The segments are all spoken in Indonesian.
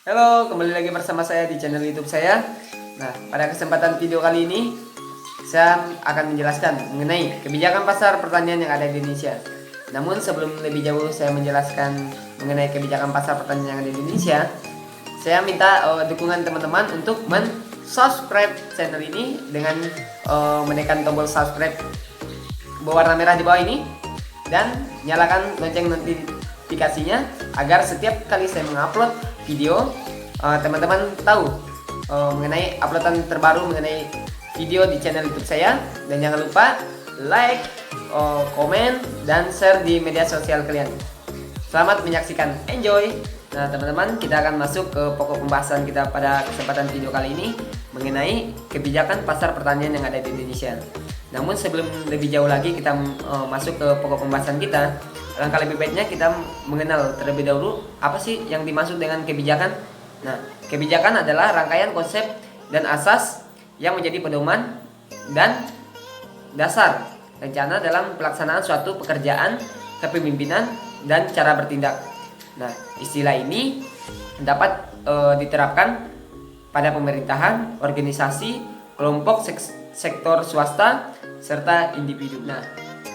Halo, kembali lagi bersama saya di channel YouTube saya. Nah, pada kesempatan video kali ini saya akan menjelaskan mengenai kebijakan pasar pertanian yang ada di Indonesia. Namun sebelum lebih jauh saya menjelaskan mengenai kebijakan pasar pertanian yang ada di Indonesia, saya minta dukungan teman-teman untuk subscribe channel ini dengan menekan tombol subscribe berwarna merah di bawah ini dan nyalakan lonceng notifikasinya agar setiap kali saya mengupload video teman-teman tahu mengenai uploadan terbaru mengenai video di channel YouTube saya. Dan jangan lupa like, komen, dan share di media sosial kalian. Selamat menyaksikan, enjoy. Nah teman-teman, kita akan masuk ke pokok pembahasan kita pada kesempatan video kali ini mengenai kebijakan pasar pertanian yang ada di Indonesia. Namun sebelum lebih jauh lagi kita masuk ke pokok pembahasan kita, alangkah lebih baiknya kita mengenal terlebih dahulu apa sih yang dimaksud dengan kebijakan. Nah, kebijakan adalah rangkaian konsep dan asas yang menjadi pedoman dan dasar rencana dalam pelaksanaan suatu pekerjaan, kepemimpinan, dan cara bertindak. Nah, istilah ini dapat diterapkan pada pemerintahan, organisasi, kelompok sektor swasta, serta individu. Nah,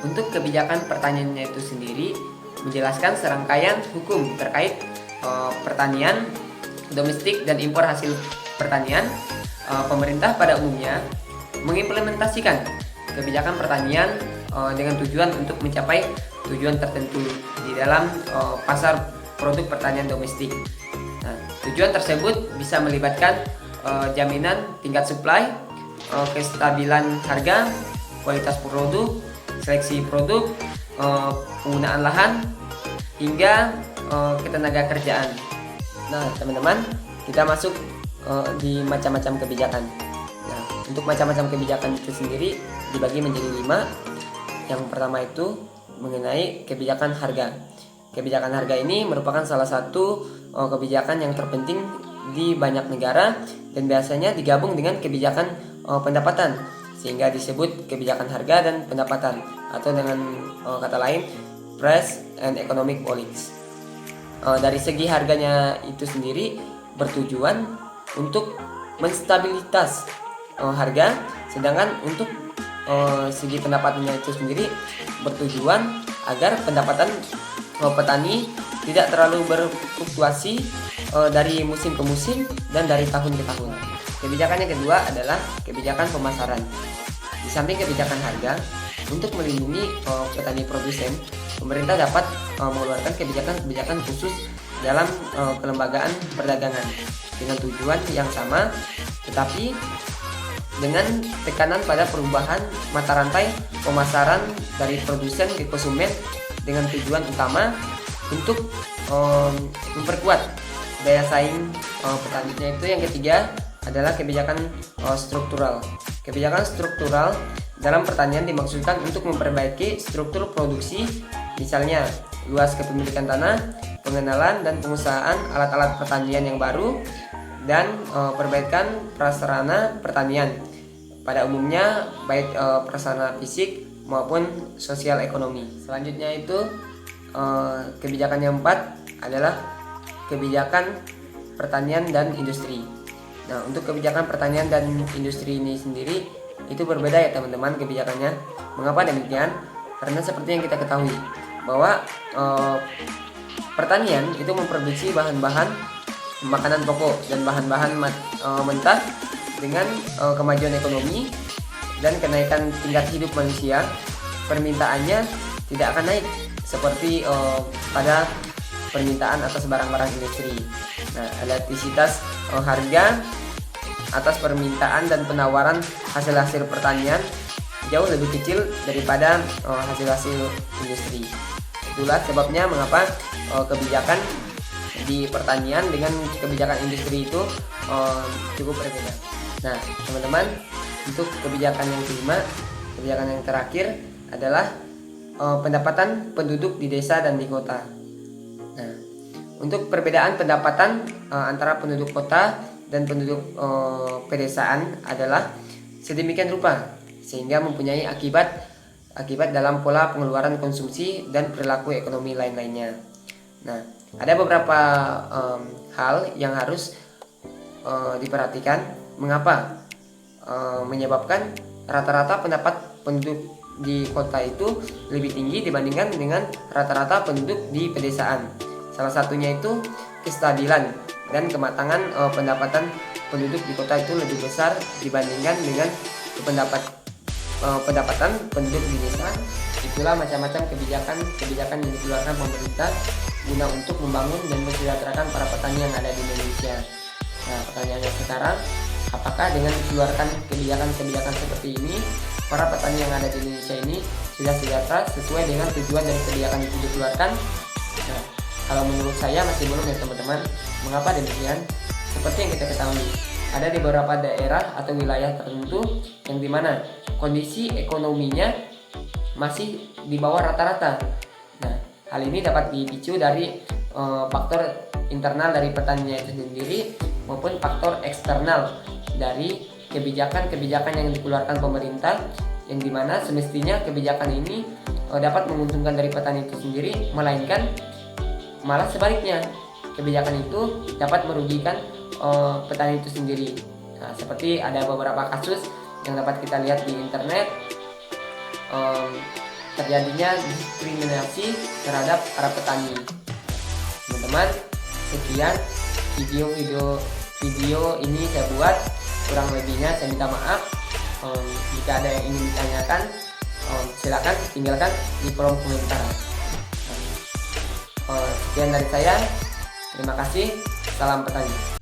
untuk kebijakan pertaniannya itu sendiri menjelaskan serangkaian hukum terkait pertanian domestik dan impor hasil pertanian. Pemerintah pada umumnya mengimplementasikan kebijakan pertanian dengan tujuan untuk mencapai tujuan tertentu di dalam pasar produk pertanian domestik. Nah, tujuan tersebut bisa melibatkan jaminan tingkat supply, kestabilan harga, kualitas produk, seleksi produk, penggunaan lahan, hingga ketenaga kerjaan. Nah teman-teman, kita masuk di macam-macam kebijakan. Nah, untuk macam-macam kebijakan itu sendiri dibagi menjadi 5. Yang pertama itu mengenai kebijakan harga. Kebijakan harga ini merupakan salah satu kebijakan yang terpenting di banyak negara dan biasanya digabung dengan kebijakan pendapatan, sehingga disebut kebijakan harga dan pendapatan, atau dengan kata lain price and economic policy. Dari segi harganya itu sendiri bertujuan untuk menstabilitas harga, sedangkan untuk segi pendapatannya itu sendiri bertujuan agar pendapatan petani tidak terlalu berfluktuasi dari musim ke musim dan dari tahun ke tahun. Kebijakan yang kedua adalah kebijakan pemasaran. Di samping kebijakan harga, untuk melindungi petani produsen, pemerintah dapat mengeluarkan kebijakan-kebijakan khusus dalam kelembagaan perdagangan dengan tujuan yang sama, tetapi dengan tekanan pada perubahan mata rantai pemasaran dari produsen ke konsumen, dengan tujuan utama untuk memperkuat daya saing petaninya. Itu yang ketiga adalah kebijakan struktural. Kebijakan struktural dalam pertanian dimaksudkan untuk memperbaiki struktur produksi, misalnya luas kepemilikan tanah, pengenalan dan pengusahaan alat-alat pertanian yang baru, dan perbaikan prasarana pertanian pada umumnya, baik prasarana fisik maupun sosial ekonomi. Selanjutnya itu kebijakan yang 4 adalah kebijakan pertanian dan industri. Nah, untuk kebijakan pertanian dan industri ini sendiri itu berbeda ya teman-teman kebijakannya. Mengapa demikian? Karena seperti yang kita ketahui bahwa pertanian itu memproduksi bahan-bahan makanan pokok dan bahan-bahan mentah. Dengan kemajuan ekonomi dan kenaikan tingkat hidup manusia, permintaannya tidak akan naik seperti pada permintaan atas barang-barang industri. Nah, elastisitas harga atas permintaan dan penawaran hasil-hasil pertanian jauh lebih kecil daripada hasil-hasil industri. Itulah sebabnya mengapa kebijakan di pertanian dengan kebijakan industri itu cukup berbeda. Nah teman-teman, untuk kebijakan yang kelima, kebijakan yang terakhir adalah pendapatan penduduk di desa dan di kota. Nah, untuk perbedaan pendapatan antara penduduk kota dan penduduk pedesaan adalah sedemikian rupa sehingga mempunyai akibat dalam pola pengeluaran konsumsi dan perilaku ekonomi lain-lainnya. Nah, ada beberapa hal yang harus diperhatikan. Mengapa menyebabkan rata-rata pendapat penduduk di kota itu lebih tinggi dibandingkan dengan rata-rata penduduk di pedesaan. Salah satunya itu kestabilan dan kematangan pendapatan penduduk di kota itu lebih besar dibandingkan dengan pendapatan penduduk di desa. Itulah macam-macam kebijakan yang dikeluarkan pemerintah guna untuk membangun dan mensejahterakan para petani yang ada di Indonesia. Nah, pertanyaannya sekarang, apakah dengan dikeluarkan kebijakan-kebijakan seperti ini, para petani yang ada di Indonesia ini sudah sejahtera sesuai dengan tujuan dari kebijakan itu dikeluarkan? Nah, kalau menurut saya masih belum ya teman-teman. Mengapa demikian? Seperti yang kita ketahui, ada di beberapa daerah atau wilayah tertentu yang dimana kondisi ekonominya masih di bawah rata-rata. Nah, hal ini dapat dipicu dari faktor internal dari petaninya itu sendiri maupun faktor eksternal dari kebijakan-kebijakan yang dikeluarkan pemerintah, yang dimana semestinya kebijakan ini dapat menguntungkan dari petani itu sendiri, melainkan malah sebaliknya, kebijakan itu dapat merugikan petani itu sendiri. Nah, seperti ada beberapa kasus yang dapat kita lihat di internet, terjadinya diskriminasi terhadap para petani. Teman-teman, sekian video ini saya buat, kurang lebihnya saya minta maaf. Jika ada yang ingin ditanyakan, silakan tinggalkan di kolom komentar. Sekian dari saya, terima kasih, salam petani.